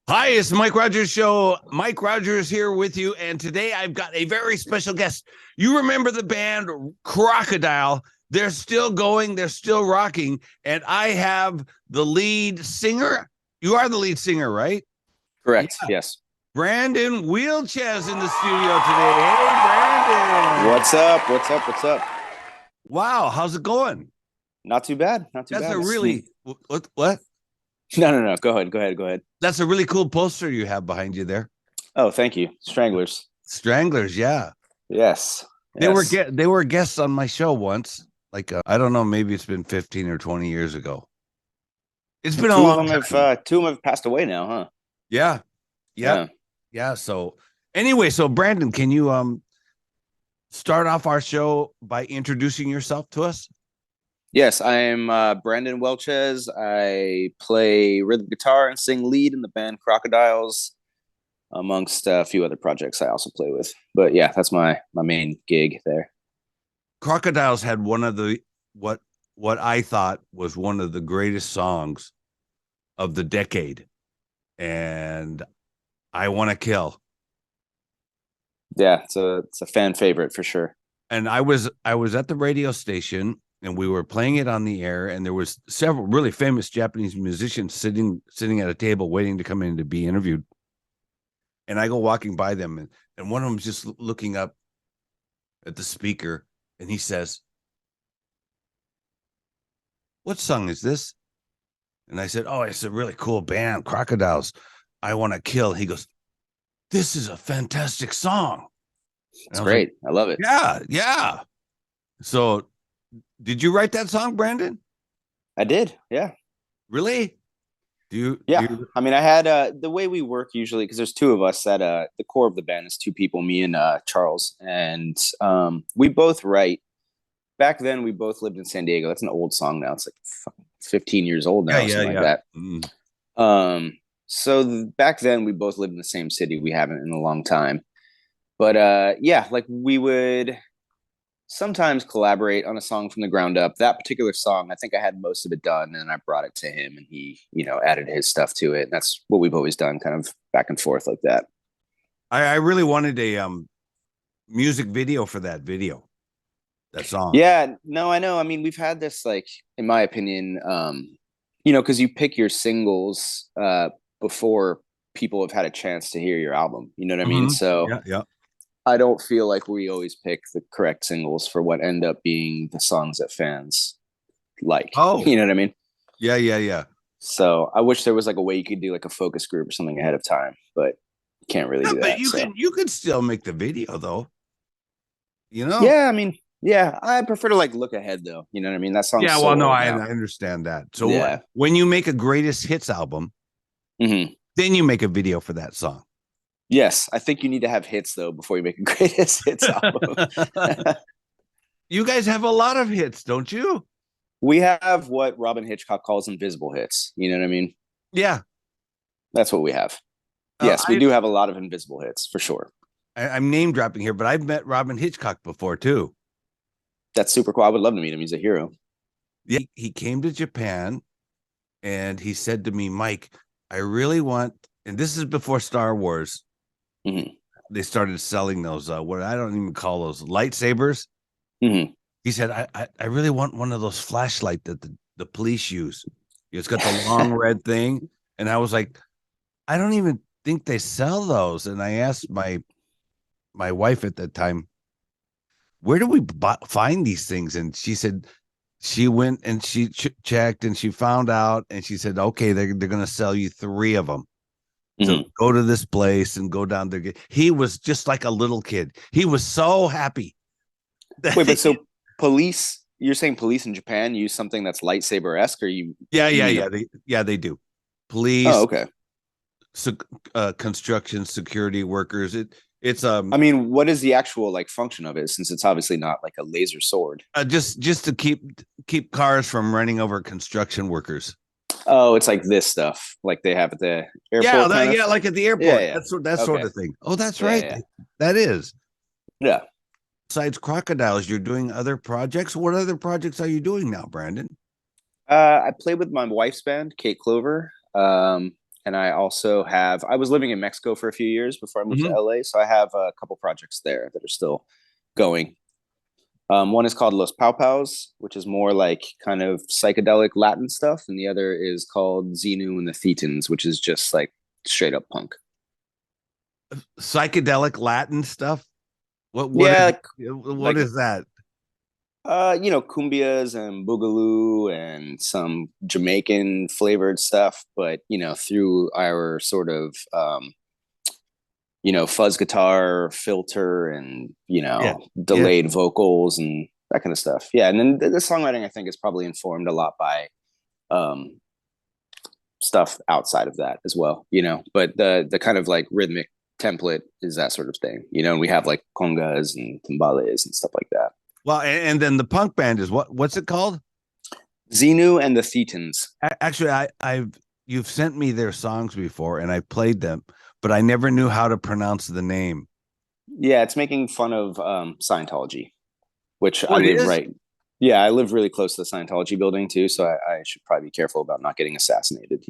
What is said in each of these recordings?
Hi, it's Mike Rogers Show. Mike Rogers here with you. And today I've got a very special guest. You remember the band Crocodile? They're still going. They're still rocking. And I have the lead singer. You are the lead singer, right? Correct. Yeah. Yes. Brandon Wheelchairs in the studio today. Hey, Brandon. What's up? What's up? What's up? Wow. How's it going? Not too bad. Not too bad. That's a really, what? No. Go ahead. That's a really cool poster you have behind you there. Oh, thank you. Stranglers, yeah. Yes. They were guests on my show once. Like, I don't know, maybe it's been 15 or 20 years ago. It's been a long time. Two of them have passed away now, huh? Yeah. So anyway, so Brandon, can you start off our show by introducing yourself to us? Yes, I am Brandon Welches. I play rhythm guitar and sing lead in the band Crocodiles, amongst a few other projects I also play with. But yeah, that's my main gig there. Crocodiles had one of the what I thought was one of the greatest songs of the decade, and I Want to Kill. Yeah, it's a fan favorite for sure. And I was at the radio station, and we were playing it on the air, and there was several really famous Japanese musicians sitting at a table waiting to come in to be interviewed. And I go walking by them, and one of them's just looking up at the speaker, and he says, "What song is this?" And I said, "Oh, it's a really cool band, Crocodiles. I Want to Kill." He goes, "This is a fantastic song." It's great. Like, I love it. Yeah. So, did you write that song, Brandon? I did. Yeah. Really? I mean, I had the way we work usually, because there's two of us that the core of the band is two people, me and Charles, and we both write. Back then, we both lived in San Diego. That's an old song now. It's like 15 years old now, something like that. Mm-hmm. So back then, we both lived in the same city. We haven't in a long time, but like we would sometimes collaborate on a song from the ground up. That particular song, I think I had most of it done, and I brought it to him, and he, added his stuff to it. And that's what we've always done, kind of back and forth like that. I really wanted a music video for that song. Yeah, no, I know. I mean, we've had this, like, in my opinion, because you pick your singles before people have had a chance to hear your album. You know what I mean? So yeah. I don't feel like we always pick the correct singles for what end up being the songs that fans like. Oh, you know what I mean? Yeah. So I wish there was like a way you could do like a focus group or something ahead of time, but you can't really do that. But you can still make the video though. Yeah, I mean, yeah, I prefer to like look ahead though. You know what I mean? That song. Yeah, well, no, I understand that. So when you make a greatest hits album, then you make a video for that song. Yes, I think you need to have hits though before you make a greatest hits album. You guys have a lot of hits, don't you? We have what Robin Hitchcock calls invisible hits. You know what I mean? Yeah, that's what we have. Yes, we do have a lot of invisible hits for sure. I'm name dropping here, but I've met Robin Hitchcock before too. That's super cool. I would love to meet him. He's a hero. Yeah, he came to Japan, and he said to me, "Mike, I really want," and this is before Star Wars. Mm-hmm. They started selling those what I don't even call those lightsabers. Mm-hmm. He said, I really want one of those flashlights that the police use. It's got the long red thing. And I was like, I don't even think they sell those. And I asked my wife at that time, where do we find these things? And she said she went and she checked and she found out, and she said, okay, they're going to sell you 3 of them. So go to this place and go down there. He was just like a little kid. He was so happy. Wait, but so police, you're saying police in Japan use something that's lightsaber-esque, or you? Yeah, they do. Police. Oh, okay. So, construction security workers. It's I mean, what is the actual like function of it? Since it's obviously not like a laser sword. Just to keep cars from running over construction workers. Oh, it's like this stuff, like they have at the airport. Yeah, like at the airport. Yeah. That's sort of thing. Oh, that's right. Yeah. That is. Yeah. Besides Crocodiles, you're doing other projects. What other projects are you doing now, Brandon? I play with my wife's band, Kate Clover. And I also I was living in Mexico for a few years before I moved to LA. So I have a couple projects there that are still going. One is called Los Pau Paus, which is more like kind of psychedelic Latin stuff. And the other is called Xenu and the Thetans, which is just like straight up punk. Psychedelic Latin stuff? What is that? Cumbias and boogaloo and some Jamaican flavored stuff, but through our sort of fuzz guitar filter and delayed vocals and that kind of stuff. Yeah, and then the songwriting I think is probably informed a lot by stuff outside of that as well, but the kind of like rhythmic template is that sort of thing, and we have like congas and timbales and stuff like that. Well, and then the punk band is what's it called? Xenu and the Thetans. Actually, you've sent me their songs before and I played them, but I never knew how to pronounce the name. Yeah, it's making fun of Scientology, which I live right. Yeah, I live really close to the Scientology building too, so I should probably be careful about not getting assassinated,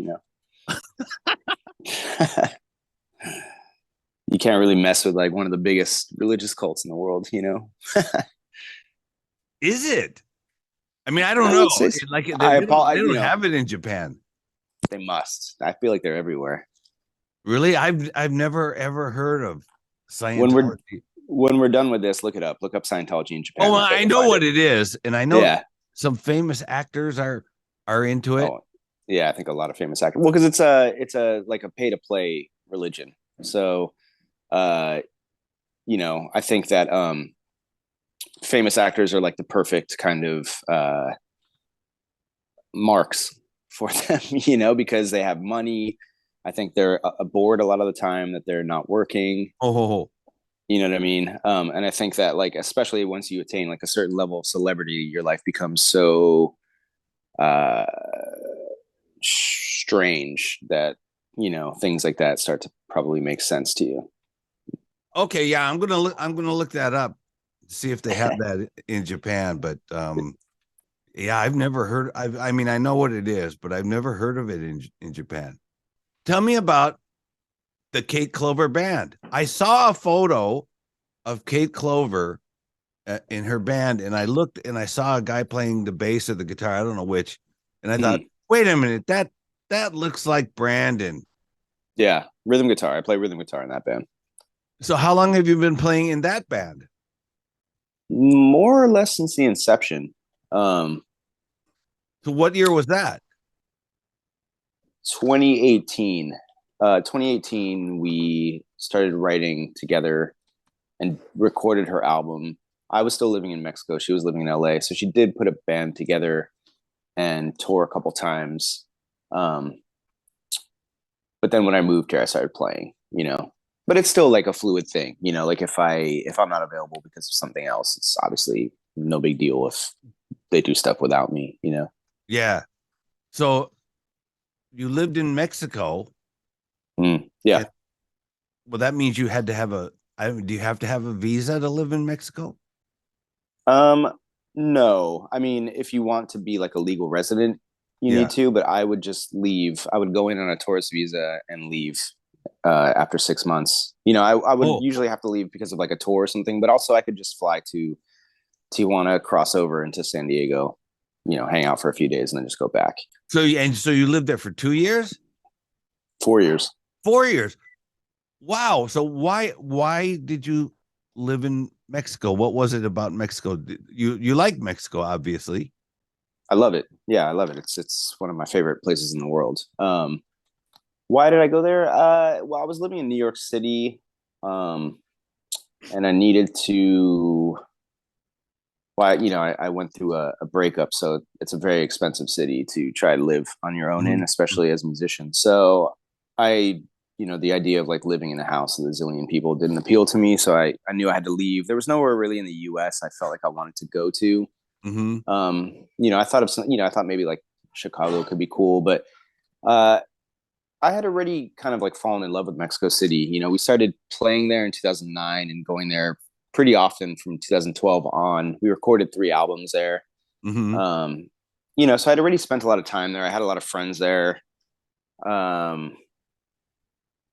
You can't really mess with like one of the biggest religious cults in the world, Is it? I mean, I don't know. Like they don't have it in Japan. They must. I feel like they're everywhere. Really? I've never ever heard of Scientology. When we're done with this, look it up. Look up Scientology in Japan. Oh, I know what it is, and I know some famous actors are into it. Oh, yeah, I think a lot of famous actors. Well, because it's a like a pay to play religion. So, I think that famous actors are like the perfect kind of marks for them, because they have money. I think they're bored a lot of the time that they're not working. You know what I mean? And I think that like, especially once you attain like a certain level of celebrity, your life becomes so strange that, things like that start to probably make sense to you. Okay. Yeah. I'm going to look that up, see if they have that in Japan, but yeah, I've never heard. I mean, I know what it is, but I've never heard of it in Japan. Tell me about the Kate Clover band. I saw a photo of Kate Clover in her band, and I looked and I saw a guy playing the bass or the guitar. I don't know which. And I thought, wait a minute, that looks like Brandon. Yeah, rhythm guitar. I play rhythm guitar in that band. So how long have you been playing in that band? More or less since the inception. So what year was that? 2018. 2018, we started writing together and recorded her album. I was still living in Mexico. She was living in LA. So she did put a band together and tour a couple times. But then when I moved here, I started playing, but it's still like a fluid thing, like if I'm not available because of something else, it's obviously no big deal if they do stuff without me, Yeah. So you lived in Mexico. Yeah. Well, that means you had to have do you have to have a visa to live in Mexico? No. I mean, if you want to be like a legal resident, you need to, but I would just leave. I would go in on a tourist visa and leave after 6 months. I would usually have to leave because of like a tour or something, but also I could just fly to Tijuana, cross over into San Diego, hang out for a few days and then just go back. So you lived there for 2 years? 4 years. 4 years. Wow. So why did you live in Mexico? What was it about Mexico? You like Mexico, obviously. I love it. Yeah, I love it. It's one of my favorite places in the world. Why did I go there? Well, I was living in New York City, and I needed to. Well, I went through a breakup, so it's a very expensive city to try to live on your own in, especially as a musician. So the idea of like living in a house with a zillion people didn't appeal to me. So I knew I had to leave. There was nowhere really in the US I felt like I wanted to go to. I thought maybe like Chicago could be cool, but I had already kind of like fallen in love with Mexico City. We started playing there in 2009 and going there pretty often from 2012 on. We recorded 3 albums there. So I'd already spent a lot of time there. I had a lot of friends there.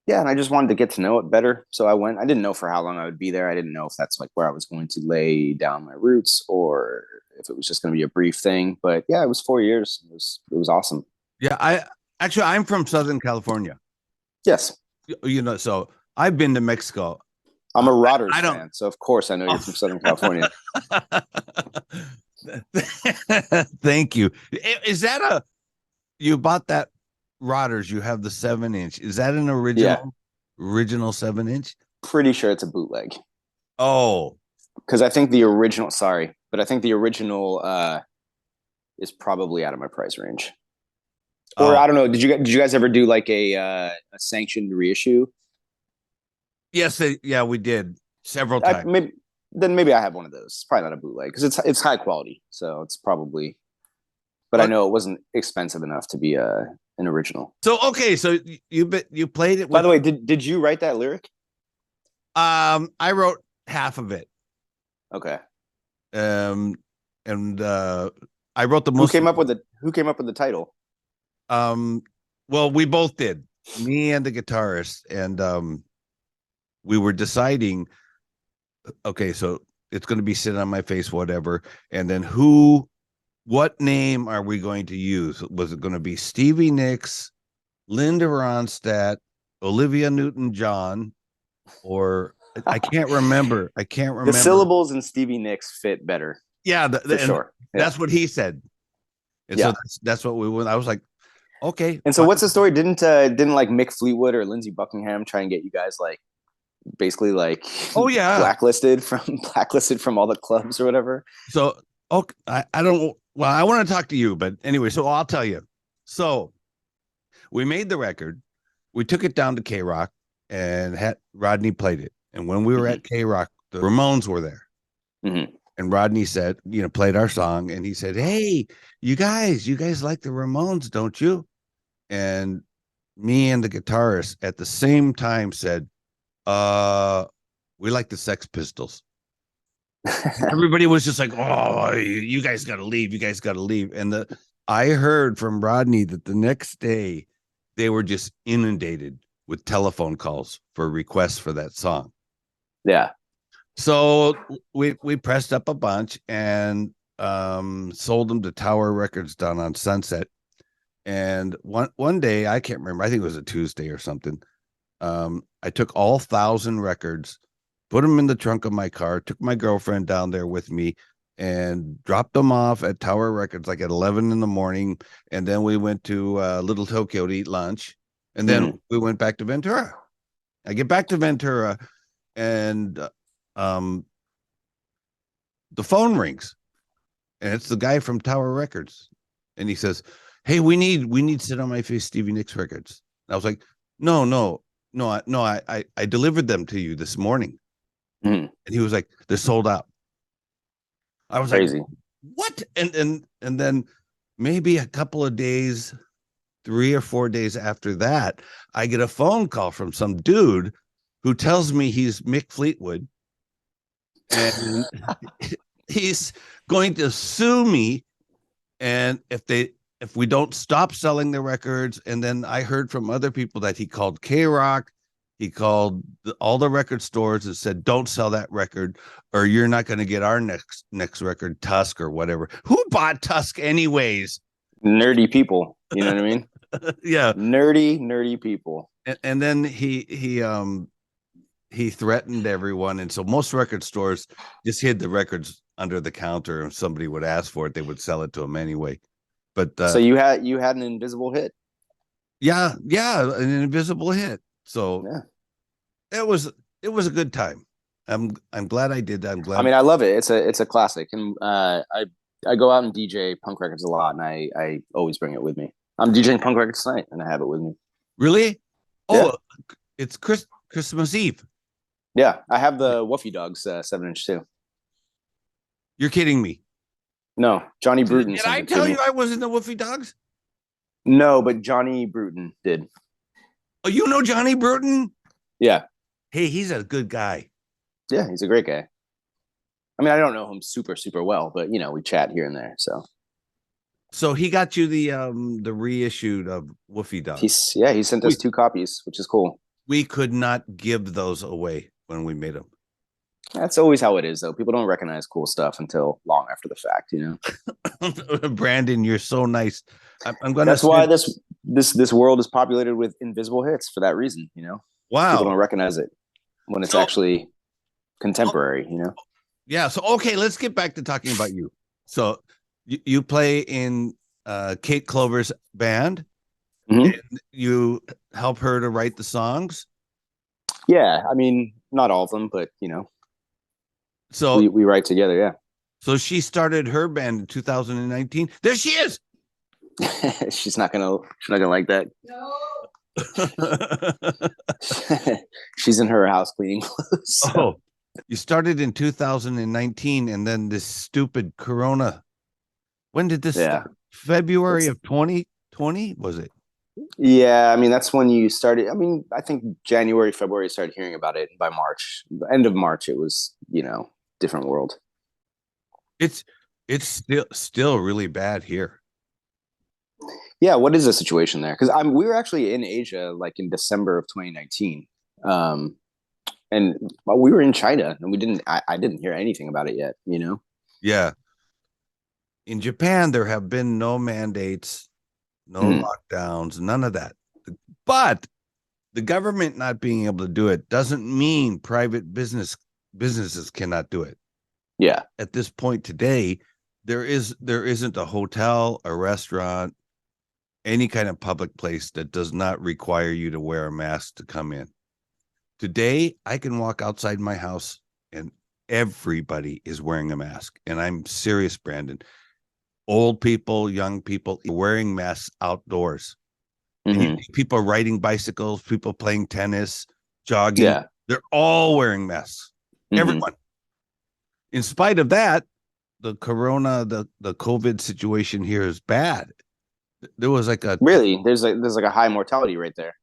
Yeah, and I just wanted to get to know it better. So I went. I didn't know for how long I would be there. I didn't know if that's like where I was going to lay down my roots or if it was just going to be a brief thing. But yeah, it was 4 years. It was awesome. Yeah, I'm from Southern California. Yes. So I've been to Mexico. I'm a Rogers fan, so of course I know you're from Southern California. Thank you. Is that you bought that Rogers? You have the 7-inch. Is that an original 7-inch? Pretty sure it's a bootleg. Oh, because I think the original. Sorry, but I think the original is probably out of my price range. Or I don't know. Did you guys ever do like a sanctioned reissue? Yes, we did several times. Maybe I have one of those. It's probably not a bootleg because it's high quality, so it's probably. But I know it wasn't expensive enough to be an original. So okay, so you played it. By the way, did you write that lyric? I wrote half of it. Okay. And I wrote the most. Who came up with the title? Well, we both did. Me and the guitarist, and we were deciding. Okay, so it's going to be Sit on My Face, whatever, and then what name are we going to use? Was it going to be Stevie Nicks, Linda Ronstadt, Olivia Newton-John, or I can't remember. The syllables in Stevie Nicks fit better. Yeah, for sure. Yeah. That's what he said. And so that's what we went. I was like, okay. And so what's the story? Didn't like Mick Fleetwood or Lindsey Buckingham try and get you guys like basically like blacklisted from all the clubs or whatever? So I don't. Well, I want to talk to you, but anyway, so I'll tell you. So we made the record. We took it down to K-Rock and had Rodney played it. And when we were at K-Rock, the Ramones were there. Mm-hmm. And Rodney said, played our song. And he said, hey, you guys like the Ramones, don't you? And me and the guitarist at the same time said, we like the Sex Pistols. Everybody was just like, oh, you guys got to leave. You guys got to leave. And I heard from Rodney that the next day they were just inundated with telephone calls for requests for that song. Yeah. So we pressed up a bunch and sold them to Tower Records down on Sunset. And one day, I can't remember, I think it was a Tuesday or something. I took all 1,000 records, put them in the trunk of my car, took my girlfriend down there with me, and dropped them off at Tower Records like at 11 in the morning. And then we went to Little Tokyo to eat lunch. And then we went back to Ventura. I get back to Ventura and the phone rings. And it's the guy from Tower Records. And he says, hey, we need Sit on My Face Stevie Nicks records. And I was like, no, I delivered them to you this morning. And he was like, they're sold out. I was crazy. Like, what? And then maybe a couple of days, 3 or 4 days after that, I get a phone call from some dude who tells me he's Mick Fleetwood. And he's going to sue me. And if we don't stop selling the records, and then I heard from other people that he called K-Rock, he called all the record stores and said, don't sell that record or you're not going to get our next record, Tusk or whatever. Who bought Tusk anyways? Nerdy people. You know what I mean? Yeah. Nerdy people. And then he threatened everyone. And so most record stores just hid the records under the counter. If somebody would ask for it, they would sell it to them anyway. But so you had an invisible hit. Yeah, an invisible hit. So it was a good time. I'm glad I did that. I'm glad. I mean, I love it. It's a classic, and I go out and DJ punk records a lot, and I always bring it with me. I'm DJing punk records tonight, and I have it with me. Really? Oh, it's Christmas Eve. Yeah, I have the Woofy Dogs 7-inch too. You're kidding me? No, Johnny Bruton. Did I tell you I was in the Woofy Dogs? No, but Johnny Bruton did. Oh, you know Johnny Bruton? Yeah. Hey, he's a good guy. Yeah, he's a great guy. I mean, I don't know him super, super well, but we chat here and there. So he got you the reissued of Woofy Dogs. He sent us 2 copies, which is cool. We could not give those away when we made them. That's always how it is, though. People don't recognize cool stuff until long after the fact, Brandon, you're so nice. I'm gonna. That's why this world is populated with invisible hits for that reason. Wow. People don't recognize it when it's actually contemporary. Yeah. So okay, let's get back to talking about you. So you play in Kate Clover's band. Mm-hmm. And you help her to write the songs. Yeah, I mean, not all of them, but so we write together. Yeah. So she started her band in 2019. There she is. She's not gonna like that. No. She's in her house cleaning clothes. So. Oh, you started in 2019, and then this stupid Corona. When did this start? February of 2020, was it? Yeah, I mean, that's when you started. I mean, I think January, February, I started hearing about it. By March, the end of March, it was, different world. It's still really bad here. Yeah, what is the situation there? Because we were actually in Asia like in December of 2019, and we were in China, and I didn't hear anything about it yet. Yeah. In Japan, there have been no mandates. No lockdowns, none of that. But the government not being able to do it doesn't mean private businesses cannot do it. Yeah. At this point today, there isn't a hotel, a restaurant, any kind of public place that does not require you to wear a mask to come in. Today, I can walk outside my house and everybody is wearing a mask. And I'm serious, Brandon. Old people, young people wearing masks outdoors. Mm-hmm. And you see people riding bicycles, people playing tennis, jogging. Yeah. They're all wearing masks. Mm-hmm. Everyone. In spite of that, the corona, the COVID situation here is bad. There was like a really there's like a high mortality rate there.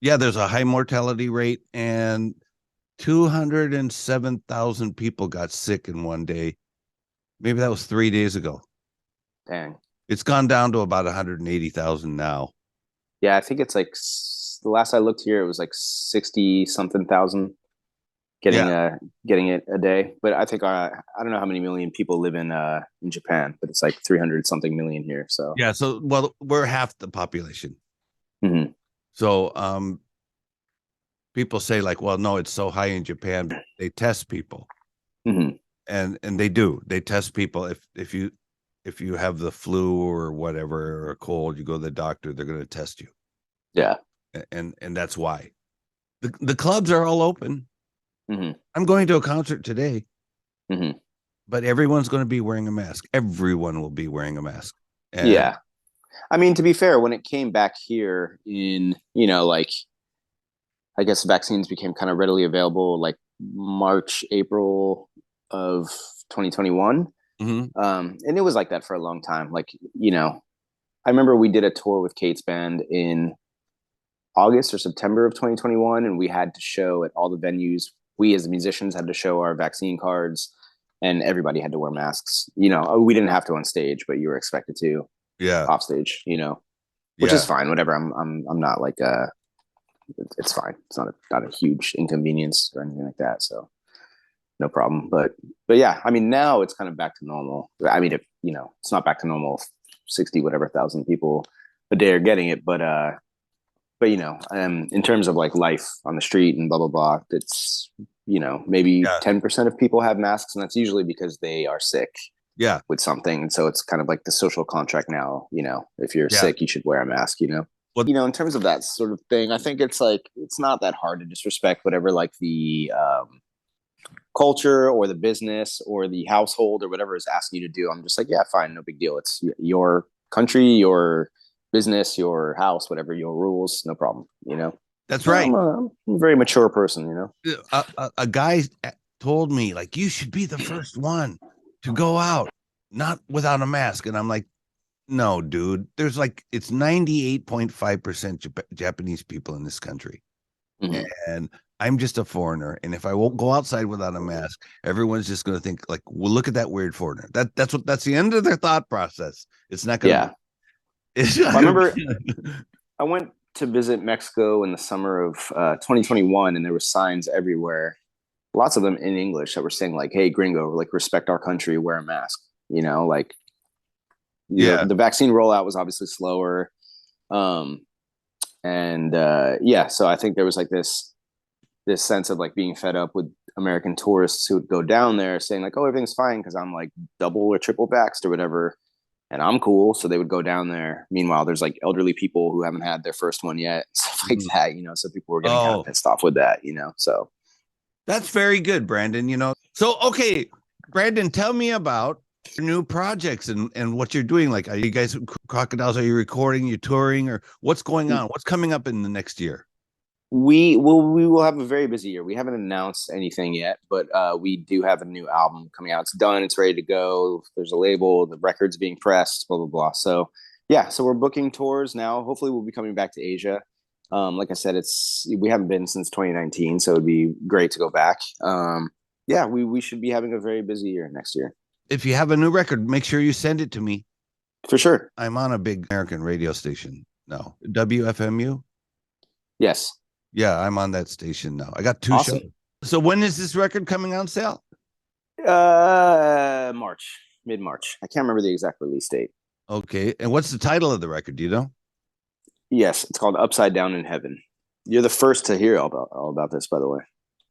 Yeah, there's a high mortality rate, and 207,000 people got sick in one day. Maybe that was 3 days ago. Dang. It's gone down to about 180,000 now. Yeah, I think it's like the last I looked here, it was like 60 something thousand getting it a day. But I think I don't know how many million people live in Japan, but it's like 300 something million here. So yeah, so we're half the population. Mm-hmm. So people say like, well, no, it's so high in Japan, but they test people. Mm-hmm. And they do. They test people. If you have the flu or whatever, or a cold, you go to the doctor, they're going to test you. Yeah. And that's why. The clubs are all open. Mm-hmm. I'm going to a concert today. Mm-hmm. But everyone's going to be wearing a mask. Everyone will be wearing a mask. And yeah. I mean, to be fair, when it came back here in, like, I guess vaccines became kind of readily available like March, April of 2021. Mm-hmm. And it was like that for a long time. Like, I remember we did a tour with Kate's band in August or September of 2021, and we had to show at all the venues. We as musicians had to show our vaccine cards, and everybody had to wear masks. We didn't have to on stage, but you were expected to. Yeah. Off stage, which is fine. Whatever. I'm not like it's fine. It's not a huge inconvenience or anything like that. So no problem. But yeah, I mean, now it's kind of back to normal. I mean, if, it's not back to normal, 60 whatever thousand people a day are getting it, but in terms of like life on the street and blah blah blah, it's maybe 10% of people have masks, and that's usually because they are sick. Yeah. With something. So it's kind of like the social contract now, if you're sick, you should wear a mask, Well, in terms of that sort of thing, I think it's like, it's not that hard to disrespect whatever, like the culture or the business or the household or whatever is asking you to do. I'm just like, yeah, fine. No big deal. It's your country, your business, your house, whatever, your rules, no problem. That's right. I'm a very mature person, A guy told me like, you should be the first one to go out, not without a mask. And I'm like, no, dude, there's like, it's 98.5% Japanese people in this country. Mm-hmm. And I'm just a foreigner. And if I won't go outside without a mask, everyone's just going to think like, well, look at that weird foreigner. That's the end of their thought process. It's not going to. Yeah. I remember I went to visit Mexico in the summer of 2021, and there were signs everywhere, lots of them in English, that were saying like, "Hey, gringo, like respect our country, wear a mask." You know, like, the vaccine rollout was obviously slower, so I think there was like this sense of like being fed up with American tourists who would go down there saying like, "Oh, everything's fine because I'm like double or triple vaxxed or whatever, and I'm cool." So they would go down there. Meanwhile, there's like elderly people who haven't had their first one yet, stuff like that, you know. So people were getting kind of pissed off with that, you know. So that's very good, Brandon. You know, so okay, Brandon, tell me about your new projects and what you're doing. Like, are you guys Crocodiles? Are you recording? You touring, or what's going on? What's coming up in the next year? We will have a very busy year. We haven't announced anything yet, but we do have a new album coming out. It's done. It's ready to go. There's a label. The record's being pressed, blah, blah, blah. So, yeah. So we're booking tours now. Hopefully we'll be coming back to Asia. Like I said, we haven't been since 2019, so it'd be great to go back. We should be having a very busy year next year. If you have a new record, make sure you send it to me. For sure. I'm on a big American radio station now. WFMU? Yes. Yeah, I'm on that station now. I got 2 Awesome. shows. So when is this record coming on sale? March, mid-March. I can't remember the exact release date. Okay. And what's the title of the record? Do you know? Yes, it's called Upside Down in Heaven. You're the first to hear all about this, by the way.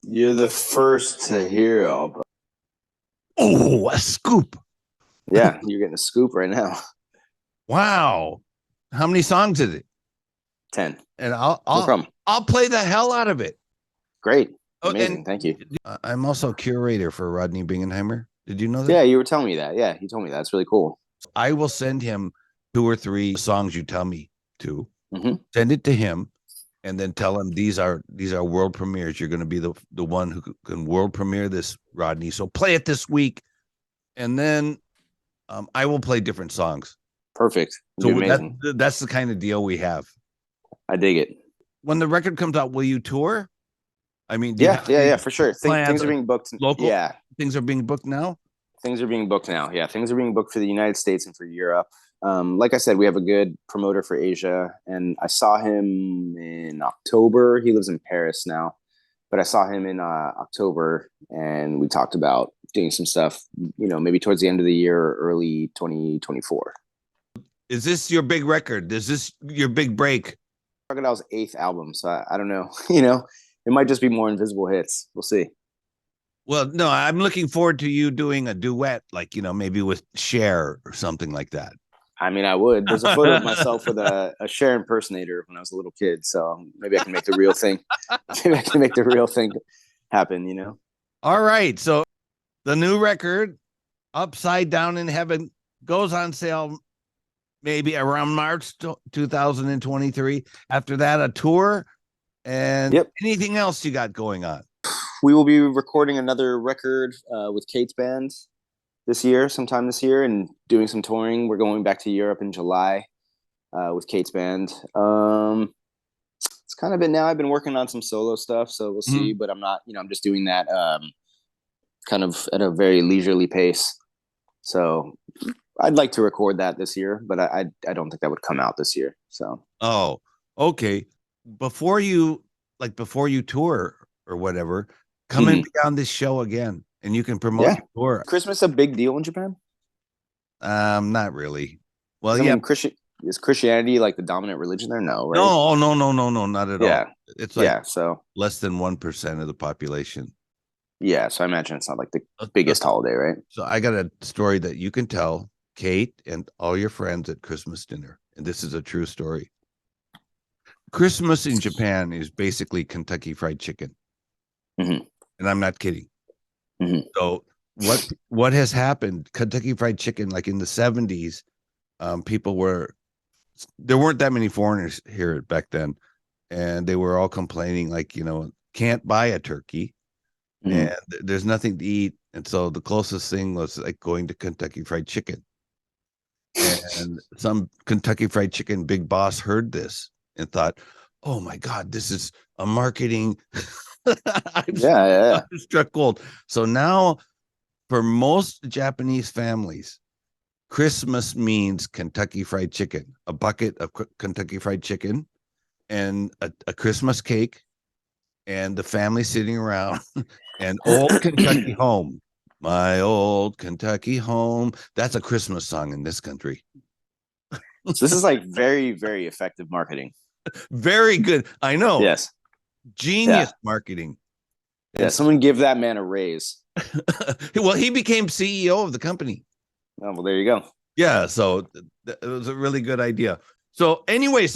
You're the first to hear all about. Oh, a scoop. Yeah, you're getting a scoop right now. Wow. How many songs is it? 10. And No problem. I'll play the hell out of it. Great. Amazing. Thank you. I'm also curator for Rodney Bingenheimer. Did you know that? Yeah, you were telling me that. Yeah, you told me that. It's really cool. I will send him 2 or 3 songs you tell me to. Mm-hmm. Send it to him, and then tell him these are world premieres. You're going to be the one who can world premiere this, Rodney. So play it this week, and then I will play different songs. Perfect. So that's the kind of deal we have. I dig it. When the record comes out, will you tour? I mean, yeah, for sure. Things are being booked. Local? Yeah. Things are being booked now? Things are being booked now. Yeah, things are being booked for the United States and for Europe. Like I said, we have a good promoter for Asia, and I saw him in October. He lives in Paris now, but I saw him in October, and we talked about doing some stuff, you know, maybe towards the end of the year or early 2024. Is this your big record? Is this your big break? Crocodile's 8th album, so I don't know. You know, it might just be more invisible hits. We'll see. Well, no, I'm looking forward to you doing a duet, like, you know, maybe with Cher or something like that. I mean, I would. There's a photo of myself with a Cher impersonator when I was a little kid, so maybe I can make the real thing. Maybe I can make the real thing happen, you know? All right, so the new record, Upside Down in Heaven, goes on sale maybe around March 2023. After that, a tour, and anything else you got going on? We will be recording another record with Kate's band sometime this year, and doing some touring. We're going back to Europe in July with Kate's band. It's kind of been now. I've been working on some solo stuff, so we'll see. But I'm not, I'm just doing that kind of at a very leisurely pace. So I'd like to record that this year, but I don't think that would come out this year. So okay. Before you tour or whatever, come and be on this show again, and you can promote your tour. Christmas a big deal in Japan? Not really. Well, I mean, is Christianity like the dominant religion there? No, right? No, not at all. It's like so less than 1% of the population. Yeah, so I imagine it's not like the biggest holiday, right? So I got a story that you can tell Kate and all your friends at Christmas dinner, and this is a true story. Christmas in Japan is basically Kentucky Fried Chicken, and I'm not kidding. So what has happened? Kentucky Fried Chicken, like in the 70s, there weren't that many foreigners here back then, and they were all complaining, like, can't buy a turkey, and there's nothing to eat, and so the closest thing was like going to Kentucky Fried Chicken. And some Kentucky Fried Chicken big boss heard this and thought, "Oh my God, this is a marketing." I'm struck gold. So now, for most Japanese families, Christmas means Kentucky Fried Chicken, a bucket of Kentucky Fried Chicken, and a Christmas cake and the family sitting around and Old Kentucky Home. My old Kentucky home. That's a Christmas song in this country. So this is like very, very effective marketing. Very good. I know. Yes. Genius marketing. Yeah. Someone give that man a raise. Well, he became CEO of the company. Oh, well, there you go. Yeah. So it was a really good idea. So anyway,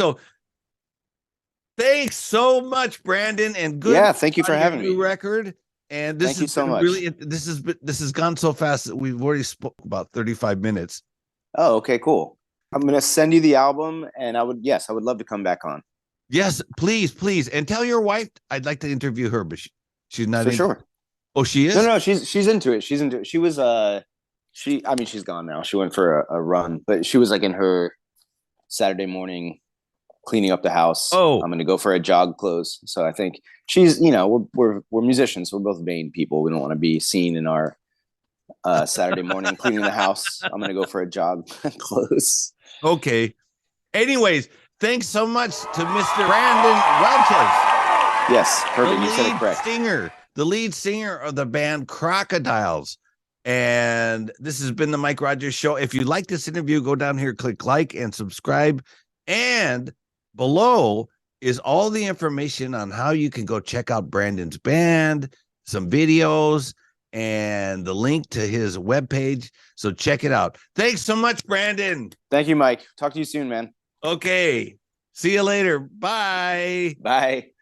thanks so much, Brandon, and good. Yeah. Thank you for having me. New record. And this is so much. Really, this has gone so fast that we've already spoke about 35 minutes. Oh, okay, cool. I'm gonna send you the album, and I would love to come back on. Yes, please, and tell your wife I'd like to interview her, but she's not. For sure. Oh, she is. No, she's into it. She's into it. She was she's gone now. She went for a run, but she was like in her Saturday morning cleaning up the house. Oh, I'm gonna go for a jog close. So I think she's, we're musicians. So we're both vain people. We don't want to be seen in our Saturday morning cleaning the house. I'm gonna go for a jog close. Okay. Anyways, thanks so much to Mr. Brandon Welches. Yes, perfect. You said it correct. The lead singer of the band Crocodiles. And this has been the Mike Rogers Show. If you like this interview, go down here, click like and subscribe. And below is all the information on how you can go check out Brandon's band, some videos, and the link to his webpage. So check it out. Thanks so much, Brandon. Thank you, Mike. Talk to you soon, man. Okay. See you later. Bye. Bye.